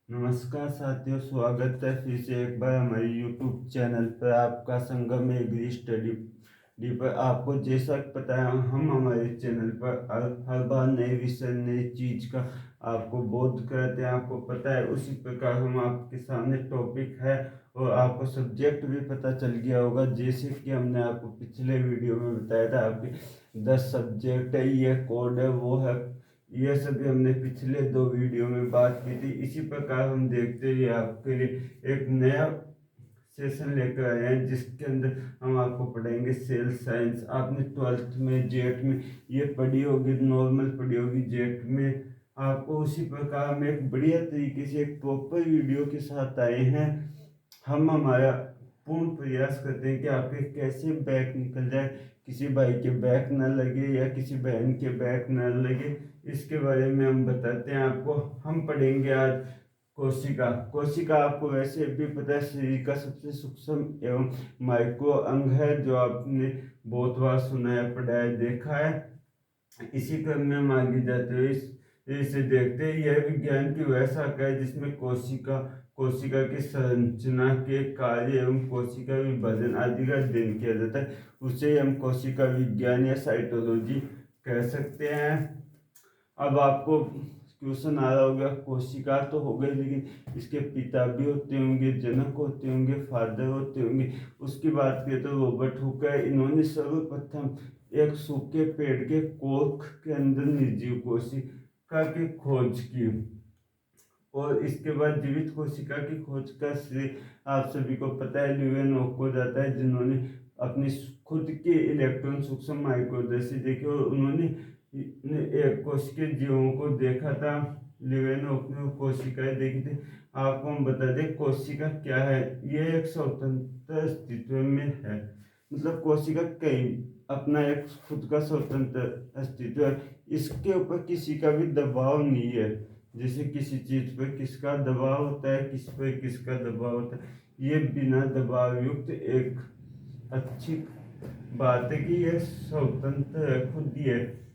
नमस्कार साथियों, स्वागत है फिर से एक बार हमारे YouTube चैनल पर। आपका संगम एग्री स्टडी डी पर आपको जैसा पता है, हम हमारे चैनल पर हर बार नए विषय नई चीज़ का आपको बोध कराते हैं। आपको पता है, उसी प्रकार हम आपके सामने टॉपिक है और आपको सब्जेक्ट भी पता चल गया होगा। जैसे कि हमने आपको पिछले वीडियो में बताया था, आपके 10 सब्जेक्ट है, ये कोड है, वो है, यह सभी हमने पिछले 2 वीडियो में बात की थी। इसी प्रकार हम देखते हुए आपके लिए एक नया सेशन लेकर आए हैं, जिसके अंदर हम आपको पढ़ाएंगे सेल साइंस। आपने 12th में जेट में ये पढ़ी होगी, नॉर्मल पढ़ी होगी। जेट में आपको उसी प्रकार में एक बढ़िया तरीके से एक प्रॉपर वीडियो के साथ आए हैं। हम हमारा पूर्ण प्रयास करते हैं कि आपके कैसे बैक निकल जाए, किसी भाई के बैक न लगे या किसी बहन के बैक न लगे, इसके बारे में हम बताते हैं आपको। हम पढ़ेंगे आज कोशिका। कोशिका आपको वैसे भी पता है, शरीर का सबसे सूक्ष्म एवं माइक्रो अंग है, जो आपने बहुत बार सुना है, पढ़ा है, देखा है। इसी क्रम में हम आगे जाते हुए इसे देखते हैं। यह विज्ञान की वह शाखा है जिसमें कोशिका कोशिका की संरचना के कार्य एवं कोशिका विभाजन आदि का अध्ययन किया जाता है। उसे हम कोशिका विज्ञान या साइटोलॉजी कह सकते हैं। अब आपको क्वेश्चन आ रहा होगा, कोशिका तो हो गई, लेकिन इसके पिता भी होते होंगे, जनक होते होंगे, फादर होते होंगे। उसकी बात करें तो रॉबर्ट हुक है। इन्होंने सर्वप्रथम एक सूखे पेड़ के कोख के अंदर निर्जीव कोशिका की खोज की, और इसके बाद जीवित कोशिका की खोज का श्रेय आप सभी को पता है ल्यूवेनॉक को जाता है, जिन्होंने अपनी खुद के इलेक्ट्रॉन सूक्ष्म माइक्रोदर्शी देखे और उन्होंने एक कोशिकीय जीवों को देखा था। ल्यूवेनॉक ने कोशिकाएं देखी थी। आपको हम बता दें, कोशिका क्या है। ये एक स्वतंत्र अस्तित्व में है, मतलब कोशिका कहीं अपना एक खुद का स्वतंत्र अस्तित्व है। इसके ऊपर किसी का भी दबाव नहीं है। जैसे किसी चीज पर किसका दबाव होता है, किस पर किसका दबाव होता है, ये बिना दबाव युक्त एक अच्छी बात है कि यह स्वतंत्र है, खुद ही है।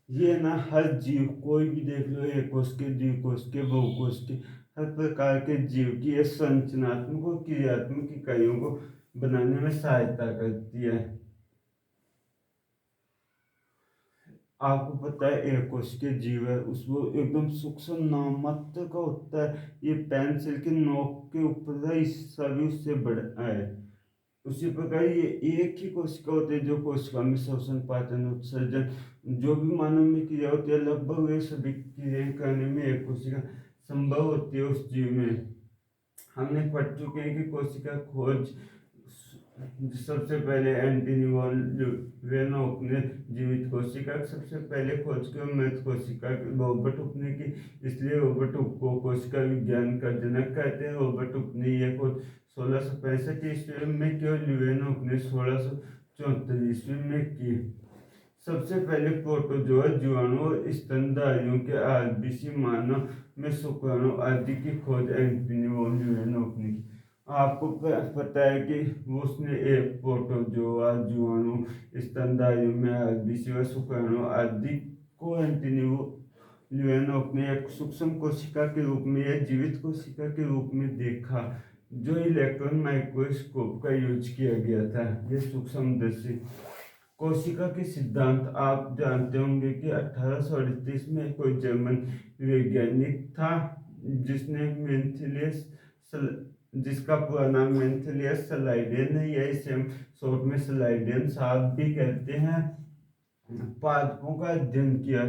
ये ना हर जीव, कोई भी देख लो, एक कोश के, द्विकोश के, बहुकोश के, हर प्रकार के जीव की ये संरचनात्मक और क्रियात्मक इकाइयों को बनाने में सहायता करती है। आपको पता है, एक कोश के जीव है, उसको एकदम सूक्ष्म नाममात्र का होता है। ये पेंसिल के नोक के ऊपर का हिस्सा भी उससे बड़ा है। उसी प्रकार ये एक ही कोशिका होती है, जो कोशिका में श्वसन, पाचन, उत्सर्जन, जो भी मानव में क्रिया होती है, लगभग वे सभी क्रियाएं करने में एक कोशिका संभव होती है उस जीव में। हमने पढ़ चुके हैं कि कोशिका खोज सबसे पहले एंटनी वॉन ल्यूवेनॉक ने जीवित कोशिका सबसे पहले खोज की, और मृत कोशिका रॉबर्ट हुक ने की। इसलिए रॉबर्ट हुक को कोशिका विज्ञान का जनक कहते हैं। रॉबर्ट हुक ने यह खोज 1665 ईस्वी में की और ल्यूवेनॉक ने 1674 ईस्वी में की। सबसे पहले प्रोटोजोआ जीवाणु और स्तनधारियों के आरबीसी मानव में शुक्राणु आदि की खोज एंटनी वॉन ल्यूवेनॉक ने की। आपको पता है कि उसने एक प्रोटोजोआ जीवाणु, स्तनधारियों में आरबीसी व शुक्राणु आदि को एंटनी ल्यूवेनॉक ने एक सूक्ष्म कोशिका के रूप में या जीवित कोशिका के रूप में देखा, जो इलेक्ट्रॉन माइक्रोस्कोप का यूज किया गया था। यह सूक्ष्मदर्शी कोशिका के सिद्धांत आप जानते होंगे कि 1838 में कोई जर्मन वैज्ञानिक था, जिसने मेन्थिलियस, जिसका पूरा नाम मेन्थिलियस स्लाइडेन है, या इसे हम शॉर्ट में स्लाइडेन साहब भी कहते हैं, पादपों का अध्ययन किया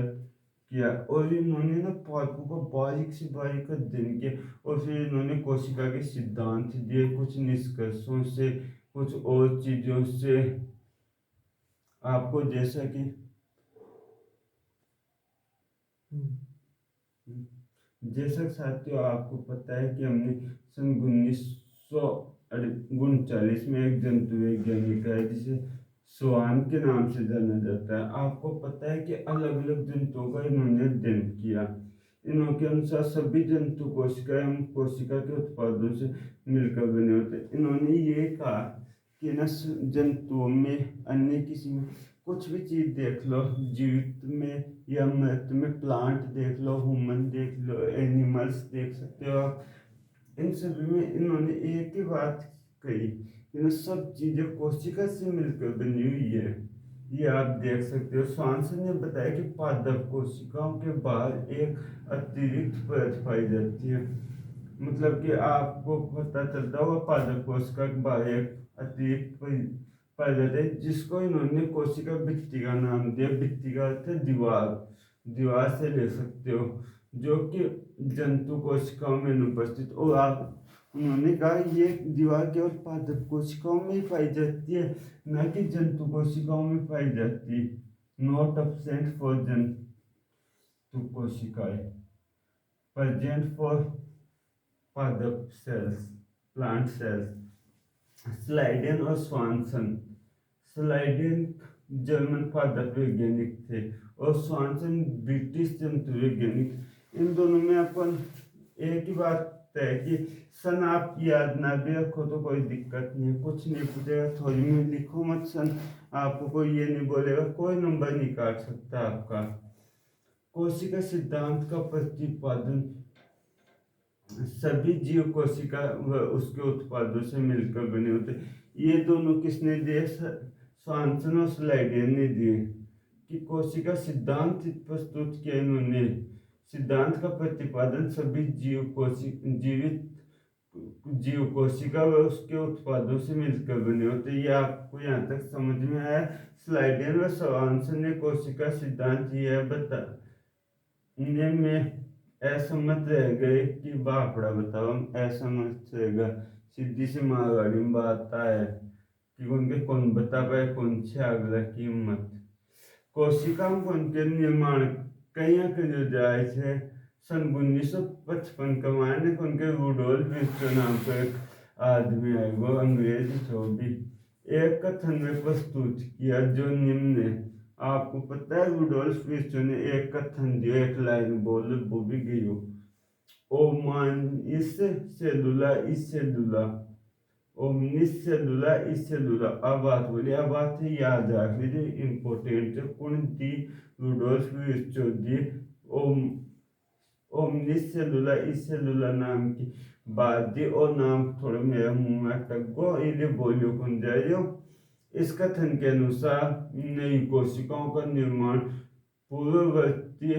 किया और इन्होंने ना पादपों का बारीक से बारीक अध्ययन किया, और फिर इन्होंने कोशिका के सिद्धांत दिए, कुछ निष्कर्षों से, कुछ और चीज़ों से। आपको जैसा कि साथियों आपको पता है कि हमने सन 1939 में एक जंतु वैज्ञानिक है, जिसे स्वान के नाम से जाना जाता है। आपको पता है कि अलग अलग जंतुओं का इन्होंने अध्ययन किया। इनके अनुसार सभी जंतु कोशिका एवं कोशिका के उत्पादों से मिलकर बने होते हैं। इन्होंने ये कहा कि न जंतुओं में अन्य किसी में कुछ भी चीज़ देख लो, जीवित में या मृत में, प्लांट देख लो, ह्यूमन देख लो, एनिमल्स देख सकते हो आप। इन सभी में इन्होंने एक ही बात कही, इन सब चीज़ें कोशिका से मिलकर बनी हुई है। ये आप देख सकते हो। स्वानसन ने बताया कि पादप कोशिकाओं के बाहर एक अतिरिक्त परत पाई जाती है। मतलब कि आपको पता चलता होगा पादप कोशिका के बाहर एक अतिरिक्त पाया जाता है, जिसको इन्होंने कोशिका भित्ति का नाम दिया। भित्ति का अर्थ है दीवार, दीवार से ले सकते हो, जो कि जंतु कोशिकाओं में अनुपस्थित। और आप उन्होंने कहा ये दीवार केवल पादप कोशिकाओं में ही पाई जाती है, न कि जंतु कोशिकाओं में पाई जाती। नॉट एब्सेंट फॉर जंतु कोशिकाएं, प्रेजेंट फॉर पादप सेल्स, प्लांट सेल्स। स्लाइडेन और स्वानसन। स्लाइडेन जर्मन पादप वैज्ञानिक थे और स्वानसन ब्रिटिश जंतु वैज्ञानिक। इन दोनों में अपन एक ही बात है कि सन आप याद ना भी रखो तो कोई दिक्कत नहीं है, कुछ नहीं पूछेगा, थोड़ी में लिखो मत सन, आपको कोई ये नहीं बोलेगा, कोई नंबर नहीं काट सकता आपका। कोशिका सिद्धांत का प्रतिपादन सभी जीव कोशिका व उसके उत्पादों से मिलकर बने होते। ये दोनों किसने दिए? स्वानसन और स्लाइडेन ने दिए कि कोशिका सिद्धांत प्रस्तुत किया इन्होंने। सिद्धांत का प्रतिपादन सभी जीवित जीव कोशिका व उसके उत्पादों से मिलकर बने होते। ये आपको यहाँ तक समझ में आया? स्लाइडेन व स्वानसन ने कोशिका सिद्धांत यह बताने में असमर्थ रह गए कि बापड़ा बताओ, हम असमर्थ रहेगा। सीधी सी मारवाड़ी में बात है कि उनके कौन बता पाए कौन से अगला की हिम्मत। कोशिका के निर्माण कई जाए थे सन 1955 का मायने उनके रूडोल्फ विस्टो नाम का एक आदमी है, वो अंग्रेज जो भी एक कथन में प्रस्तुत किया जो निम्न है। आपको पता है रूडोल्फ विस्टो ने एक कथन दिया, एक लाइन बोल वो भी गई हो, ओ मान इस सेलुला इस सेलुला, ओमनिस सेलुला इस सेलुला। अब बात बोली, अब बात है याद रख लीजिए, इम्पोर्टेंट है। कौन दी? रूडोल्फ विस्टो दी। ओम ओमनिस सेलुला इस सेलुला नाम की बात दी, और नाम थोड़ा मेरे मुंह में तक गो इले बोलियो कौन जाइयो। इस कथन के अनुसार नई कोशिकाओं का निर्माण पूर्ववर्ती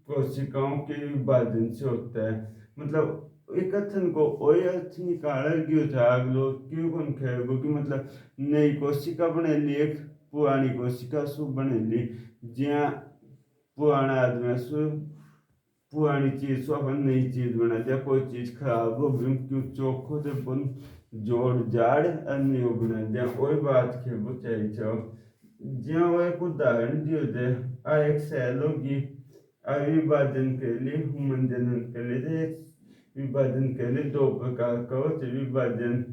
कोशिकाओं के विभाजन से होता है। मतलब एक कथन को ओय अर्थ निकाला क्यों जाग लो क्यों कौन खेगो कि मतलब नई कोशिका बने ली, एक पुरानी कोशिका सु बने ली। ज्या पुराना आदमी सु पुरानी चीज सु अपन नई चीज बना दिया। कोई चीज खराब हो क्यों चोखो जब बन जोड़ जाड़ अन्य बना दिया, वही बात खेबो चाहिए चाहो। ज्या वो एक उदाहरण दियो जाए, आ एक सेल होगी, विभाजन के लिए ह्यूमन जनन के लिए विभाजन के लिए दो प्रकार का होते विभाजन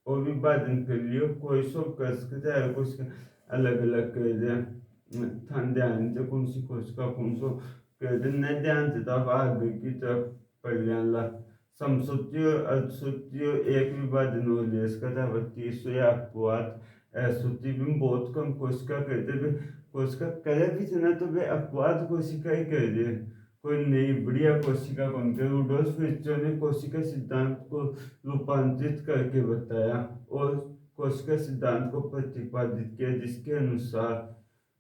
और विभाजन के लिए कोई सब कर सकता है, कुछ अलग अलग कर दे ध्यान से कौन सी कोशिका कौन सो कर दे न ध्यान से तब आगे की तरफ पहला समसूची और असूची एक विभाजन हो लिया इसका था 32 या अपवाद। सूची भी बहुत कम कोशिका कहते थे, कोशिका करे भी ना तो वे अपवाद कोशिका ही कह दे, कोई नई बढ़िया कोशिका कौन के। रूडोल्फ विस्टो ने कोशिका सिद्धांत को रूपांतरित करके बताया और कोशिका सिद्धांत को प्रतिपादित किया, जिसके अनुसार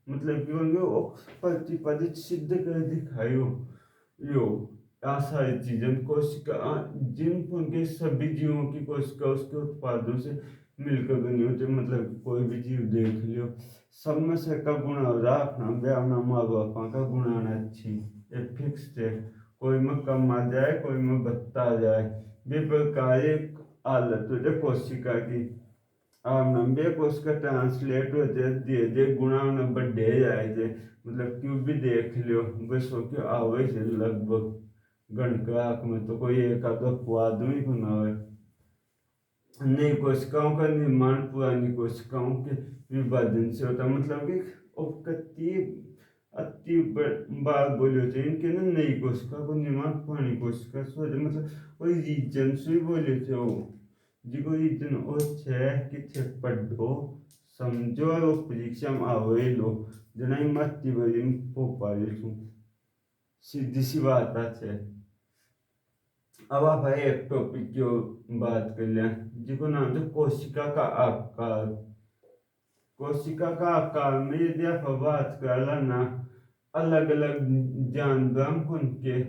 मतलब कि उनको प्रतिपादित सिद्ध कर दिखायो यो सारी चीजें कोशिका जिन उनके सभी जीवों की कोशिका उसके उत्पादों से मिलकर बनी होती। मतलब कोई भी जीव देख लियो, सब में से का गुण हो रहा अपना माँ बापा का गुण आना अच्छी, ये फिक्स है। कोई में कम आ जाए कोई में बत्ता आ जाए, भी प्रकार एक हालत हो जाए कोशिका की। नंबे कोशिका ट्रांसलेट हो जाए धीरे धीरे गुणा में बढ़े जाए थे। मतलब क्यों भी देख लियो बस हो के आवे से लगभग गणकाक में तो कोई एक आधा अपवाद में गुना है। नई कोशिकाओं का निर्माण पुरानी कोशिकाओं के विभाजन से होता। मतलब कि कति अति बात बोली होती है इनके ना, नई कोशिका को निर्माण पुरानी कोशिका से होता। मतलब कोई रीजन से ही बोले थे वो जिको इतन छे कि थे पढ़ो समझो और परीक्षा में आवे लो जना मत बरी पोपारे छू सीधी सी बात है। अब आप भाई एक टॉपिक की बात कर लें जिको नाम है कोशिका का आकार। कोशिका का आकार में यदि आप बात कर ना अलग अलग जानवर उनके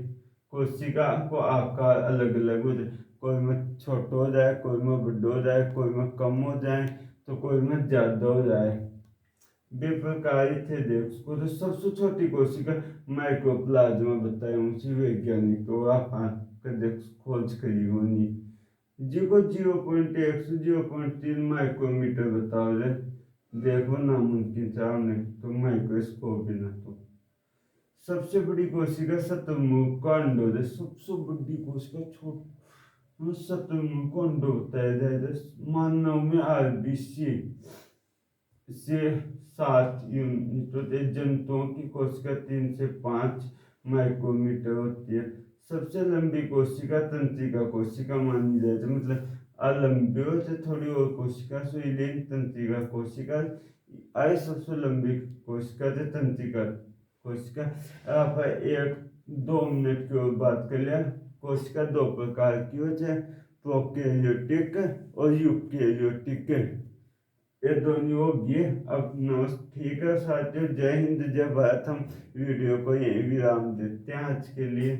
कोशिका को आकार अलग अलग हो जाए, कोई में छोटा हो जाए, कोई में बड़ा हो जाए, कोई में कम हो जाए तो कोई में ज्यादा हो जाए। बेप्रकारी थे देख उसको तो सबसे छोटी कोशिका माइक्रोप्लाज्मा बताए उसी वैज्ञानिक तो आप देख खोज करी होनी जिको 0.1 से 0.3 माइक्रोमीटर बताओ रे देखो नामुमकिन सामने तो माइक्रोस्कोप बिना तो सबसे बड़ी कोशिका शतुरमुर्ग का अंडा है। सबसे बड़ी कोशिका छोट शतुरमुर्ग का अंडा होता है। मानव में आरबीसी से 7 यूनिट होते हैं। जंतुओं की कोशिका 3 से 5 माइक्रोमीटर होती है। सबसे लंबी कोशिका तंत्रिका कोशिका मानी जाती है, मतलब लंबी होते थोड़ी और कोशिका सुईलेन तंत्रिका कोशिका आई सबसे लंबी कोशिका थे तंत्रिका कोशिका। आप 1-2 मिनट की और बात कर लिया। कोशिका दो प्रकार की होती है, प्रोकैरियोटिक और यूकैरियोटिक। ये दोनों होगी। अब नमस्ते ठीक है साथियों, जय हिंद जय भारत। हम वीडियो को यही विराम देते हैं आज के लिए।